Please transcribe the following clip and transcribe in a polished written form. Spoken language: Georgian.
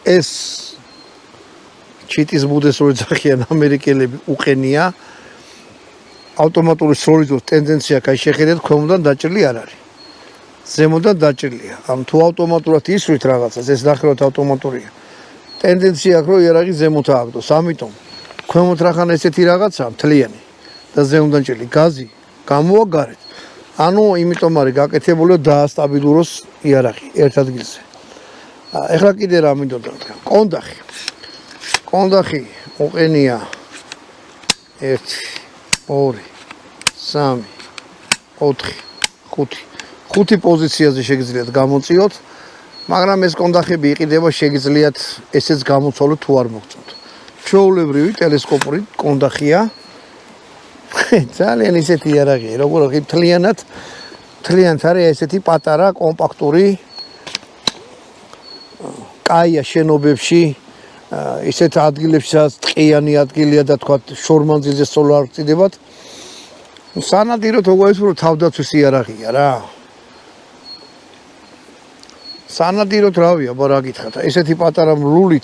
ეს ჩიტის ბუდეს რო ეძახიან ამერიკელები უყენია ავტომატური სროლიდოს ტენდენცია კაი შეხედეთ ქვემოდან დაჭრილი არ არის ზემოდან დაჭრილია ამ თუ ავტომატურად ისვრით რაღაცას ეს ნახევრად ავტომატურია ტენდენცია აქვს რომ იარაღი ზემოთ ააგდოს ამიტომ ქვემოთ რახან ესეთი რაღაცაა მთლიანი და ზემოდან ჭრილი გაზი გამოვა გარეთ ანუ იმიტომ არის გაკეთებული რომ დაასტაბილუროს იარაღი ერთ ადგილზე ეხლა კიდე რა მინდოდა თქვა კონდახი უყენია 1 2 3 4 5 პოზიციაზე შეგიძლიათ გამოწიოთ მაგრამ ეს კონდახები იყიდება შეგიძლიათ ესეც გამოცვალოთ თუ არ მოგწონთ ჩვეულებრივი ტელესკოპური კონდახია ძალიან ისეთი იარაღია როგორ თლიანად არის ესეთი პატარა კომპაქტური კაია შენობებში ისეთ ადგილებში სადაც ტყიანი ადგილია და თქვა შორმანძილზე სწორ არ ვწიდებათ სანადიროდ როგორ ის რომ თავდაცვის იარაღია რა სანადიროდ რავია, აბა რა გითხრათ, ესეთი პატარა მრული